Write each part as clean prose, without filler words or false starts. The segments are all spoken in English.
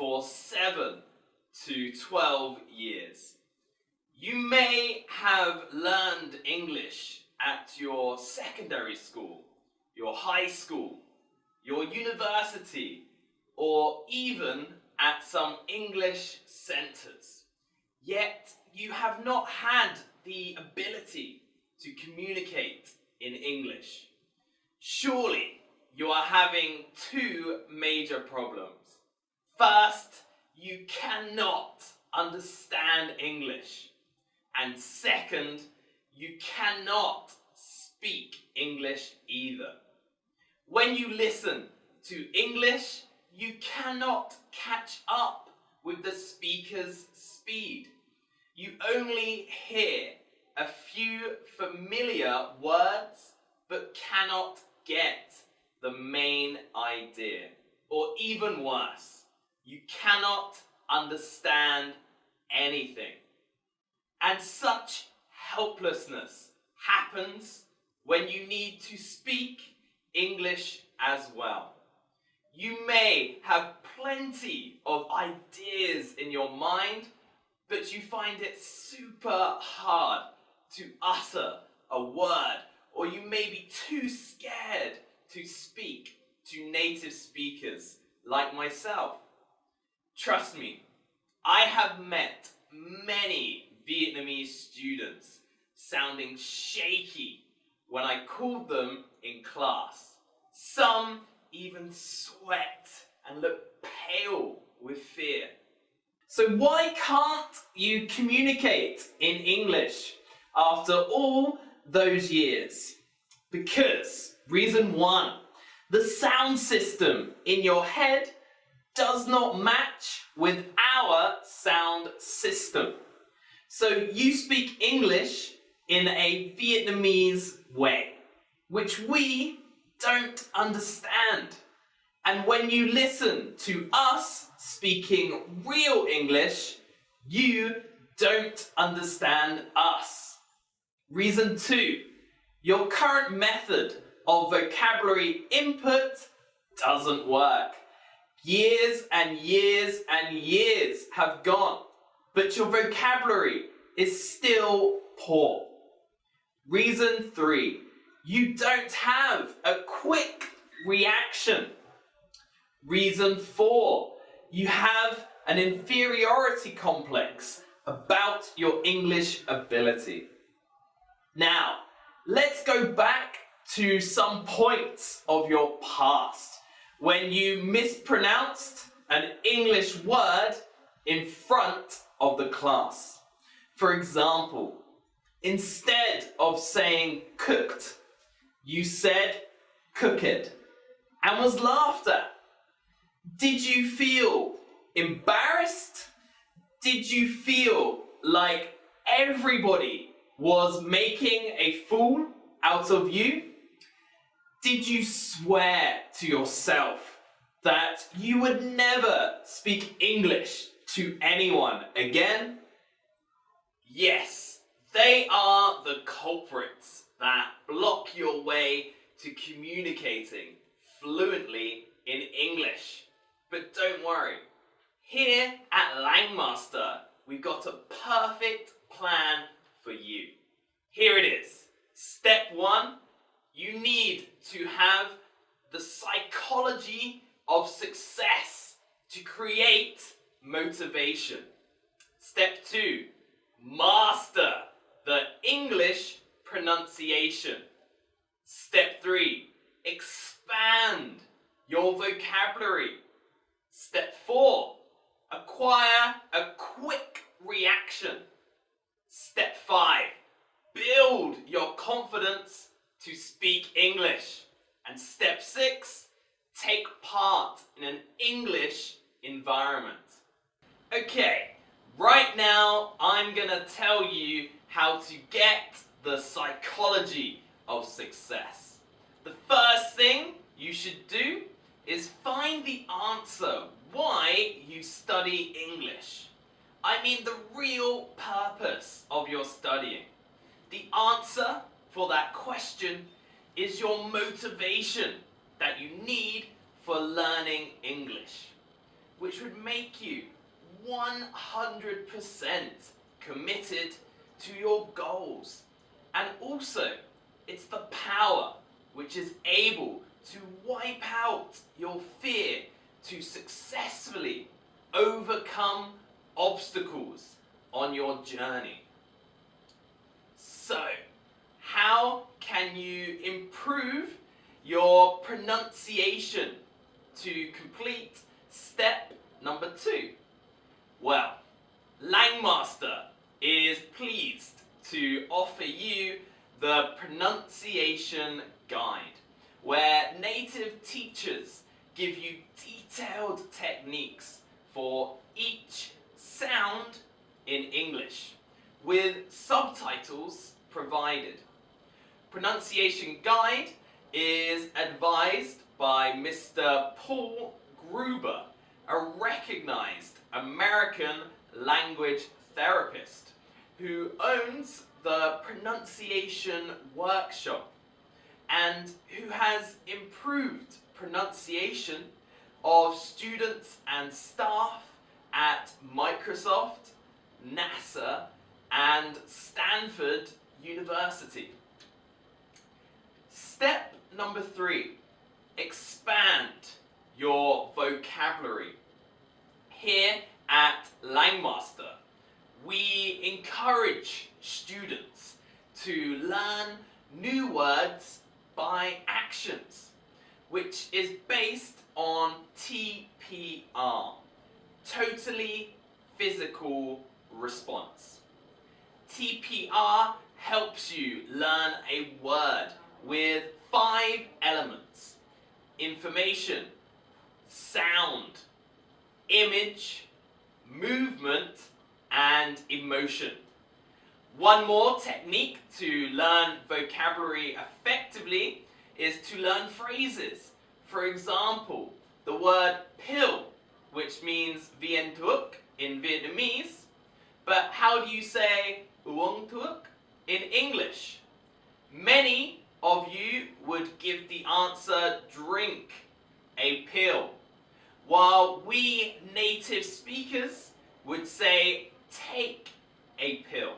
for 7 to 12 years. You may have learned English at your secondary school, your high school, your university, or even at some English centres. Yet you have not had the ability to communicate in English. Surely you are having two major problems. First, you cannot understand English. And second, you cannot speak English either. When you listen to English, you cannot catch up with the speaker's speed. You only hear a few familiar words, but cannot get the main idea. Or even worse, you cannot understand anything. And such helplessness happens when you need to speak English as well. You may have plenty of ideas in your mind, but you find it super hard to utter a word, or you may be too scared to speak to native speakers like myself. Trust me, I have met many Vietnamese students sounding shaky when I called them in class. Some even sweat and look pale with fear. So why can't you communicate in English after all those years? Because, reason one, the sound system in your head does not match with our sound system. So you speak English in a Vietnamese way, which we don't understand. And when you listen to us speaking real English, you don't understand us. Reason two, your current method of vocabulary input doesn't work. Years and years and years have gone, but your vocabulary is still poor. Reason three, you don't have a quick reaction. Reason four, you have an inferiority complex about your English ability. Now, let's go back to some points of your past when you mispronounced an English word in front of the class. For example, instead of saying cooked, you said cooked and was laughed at. Did you feel embarrassed? Did you feel like everybody was making a fool out of you? Did you swear to yourself that you would never speak English to anyone again? Yes, they are the culprits that block your way to communicating fluently in English. But don't worry, here at Langmaster, we've got a perfect plan for you. Here it is. Step one, you need to have the psychology of success to create motivation. Step two, master the English pronunciation. Step three, expand your vocabulary. Step four, acquire a quick reaction. Step five, build your confidence to speak English. And step six, take part in an English environment. Okay, right now I'm gonna tell you how to get the psychology of success. The first thing you should do is find the answer why you study English. I mean the real purpose of your studying. The answer for that question is your motivation that you need for learning English. which would make you 100% committed to your goals. And also, it's the power which is able to wipe out your fear to successfully overcome obstacles on your journey. So, how can you improve your pronunciation to complete step number 2? Well, Langmaster is pleased to offer you the pronunciation guide, where native teachers give you detailed techniques for each sound in English, with subtitles provided. Pronunciation guide is advised by Mr. Paul Gruber, a recognized American language therapist who owns the pronunciation workshop and who has improved pronunciation of students and staff at Microsoft, NASA, and Stanford University. Step number 3, expand your vocabulary. Here at Langmaster, we encourage students to learn new words by actions, which is based on TPR, totally physical response. TPR helps you learn a word with 5 elements: information, sound, image, movement, and emotion. One more technique to learn vocabulary effectively is to learn phrases. For example, the word pill, which means vien thuốc in Vietnamese, but how do you say uống thuốc in English? Many of you would give the answer drink a pill, while we native speakers would say take a pill.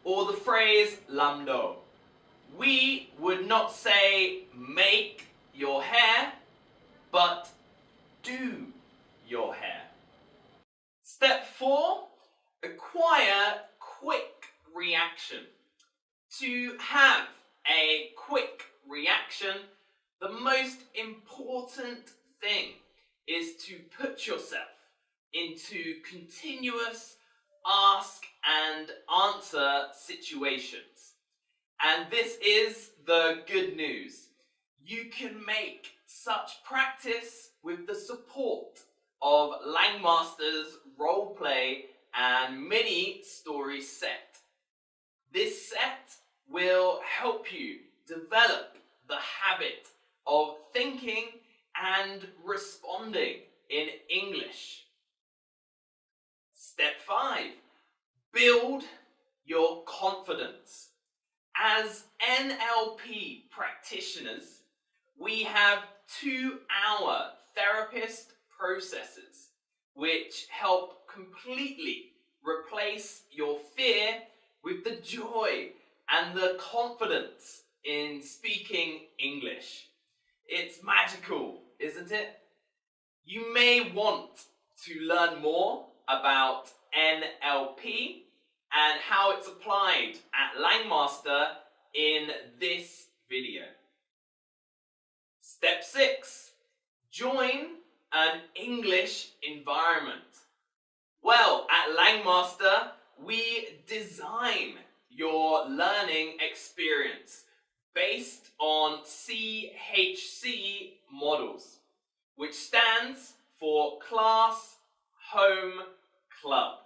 Or the phrase làm đồ. We would not say make your hair, but do your hair. Step 4, acquire quick reaction. To have a quick reaction, the most important thing is to put yourself into continuous ask and answer situations. And this is the good news. You can make such practice with the support of Langmaster's roleplay and mini story set. This set will help you develop the habit of thinking and responding in English. Step 5, build your confidence. As NLP practitioners, we have 2-hour therapist processes which help completely replace your fear with the joy and the confidence in speaking English. It's magical, isn't it? You may want to learn more about NLP and how it's applied at Langmaster in this video. Step 6, join an English environment. Well, at Langmaster, we design your learning experience based on CHC models, which stands for Class, Home, Club.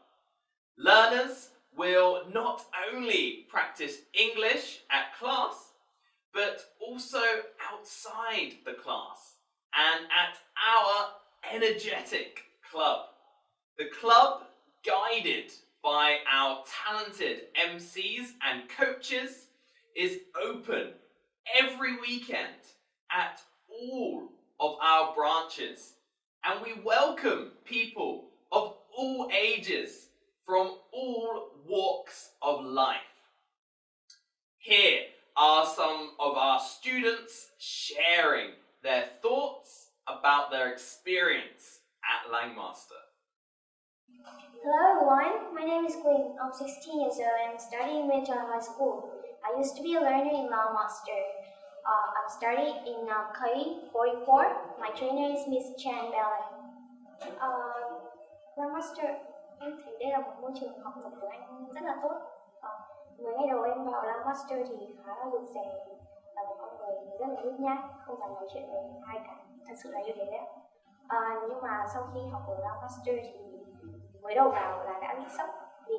Learners will not only practice English at class, but also outside the class and at our energetic club. The club, guided by our talented MCs and coaches, is open every weekend at all of our branches. and we welcome people of all ages from all walks of life. Here are some of our students sharing their thoughts about their experience at Langmaster. Hello everyone, my name is Queen. I'm 16 years old and I'm studying Metro High School. I used to be a learner in Langmaster. I'm studying in K44. My trainer is Miss Chan Ballet. Langmaster, em thấy đây là một môi trường học tập của anh rất là tốt. Mới ngày đầu em vào Langmaster thì khá là rụt rè, là một con người rất là nhút nhát, không dám nói chuyện với ai cả. Thật sự là như thế đấy. Nhưng mà sau khi học ở Langmaster thì mới đầu vào là đã bị sốc vì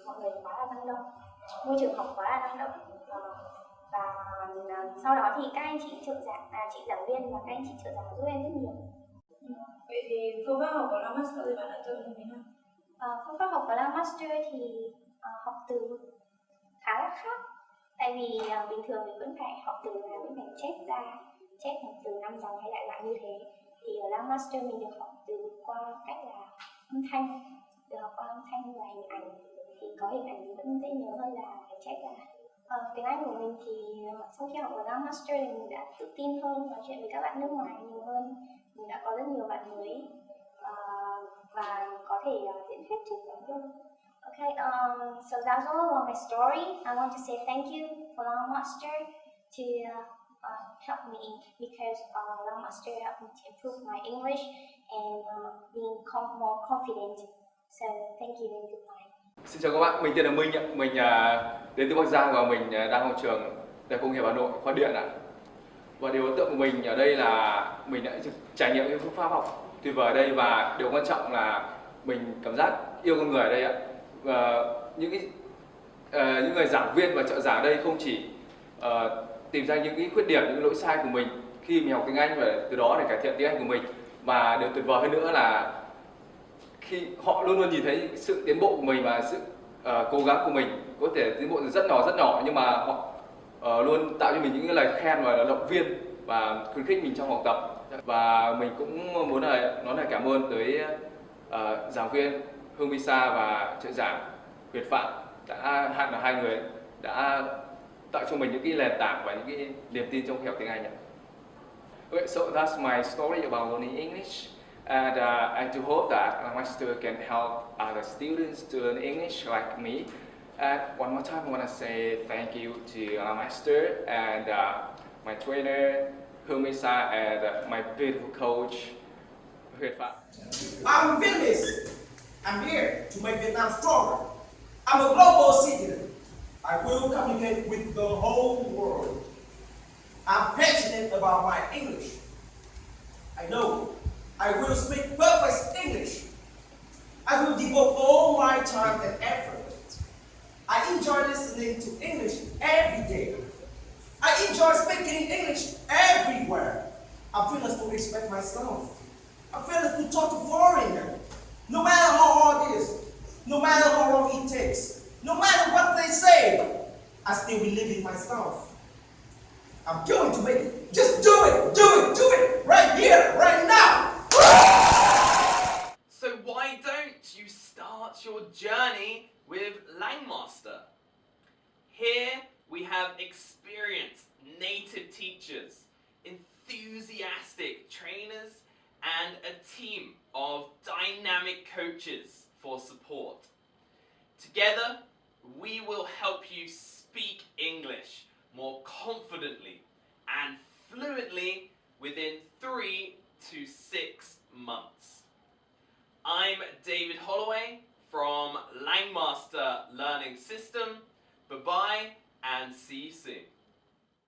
mọi người quá là năng động, môi trường học quá là năng động, và sau đó thì các anh chị chị giảng viên và các anh chị trợ giảng giúp em rất nhiều. Vậy thì phương pháp học của Langmaster thì bạn đã từng như thế nào? Phương pháp học của Langmaster thì học từ khá là khác, tại vì bình thường mình vẫn phải học từ là vẫn phải chép một từ 5 dòng hay lại như thế, thì ở Langmaster mình được học từ qua cách là âm thanh, được học qua âm thanh và hình ảnh, thì có hình ảnh thì vẫn dễ nhớ hơn là phải chép lại. Tiếng Anh của mình thì sau khi học ở Langmaster thì mình đã tự tin hơn, nói chuyện với các bạn nước ngoài nhiều hơn, mình đã có rất nhiều bạn mới và có thể diễn thuyết trước giảng viên. Okay, so that's all about my story. I want to say thank you for Langmaster to help me, because Langmaster helped me to improve my English and being more confident. So thank you and goodbye. Xin chào các bạn, mình tên là Minh ạ. Mình đến từ Bắc Giang và mình đang học trường Đại học Công nghiệp Hà Nội, khoa điện ạ. Và điều ấn tượng của mình ở đây là mình đã trải nghiệm những phương pháp học tuyệt vời ở đây, và điều quan trọng là mình cảm giác yêu con người ở đây ạ. Và những người giảng viên và trợ giảng ở đây không chỉ tìm ra những cái khuyết điểm, những lỗi sai của mình khi mình học tiếng Anh và từ đó để cải thiện tiếng Anh của mình, mà điều tuyệt vời hơn nữa là khi họ luôn luôn nhìn thấy sự tiến bộ của mình và sự cố gắng của mình, có thể tiến bộ rất nhỏ, nhưng mà họ luôn tạo cho mình những lời khen và động viên và khuyến khích mình trong học tập. Và mình cũng muốn nói lời cảm ơn tới giảng viên Hương Visa và trợ giảng Việt Phạm, hai người đã tạo cho mình những cái nền tảng và những cái niềm tin trong khi học tiếng Anh. Okay, so that's my story about learning English, and I do hope that Langmaster can help other students to learn English like me. And one more time, I want to say thank you to Langmaster and my trainer Hương Misa and my beautiful coach Việt Phạm. I'm Vietnamese. I'm here to make Vietnam stronger. I'm a global citizen. I will communicate with the whole world. I'm passionate about my English. I know I will speak perfect English. I will devote all my time and effort. I enjoy listening to English every day. I enjoy speaking English everywhere. I'm fearless to express myself. I'm fearless to talk to foreigners. No matter how hard it is, no matter how long it takes, no matter what they say, I still believe in myself. I'm going to make it. Just do it, right here, right now. So why don't you start your journey with Langmaster? Here we have experienced native teachers, enthusiastic trainers, and a team of dynamic coaches for support. Together, we will help you speak English more confidently and fluently within 3 to 6 months. I'm David Holloway from Langmaster Learning System. Bye-bye and see you soon.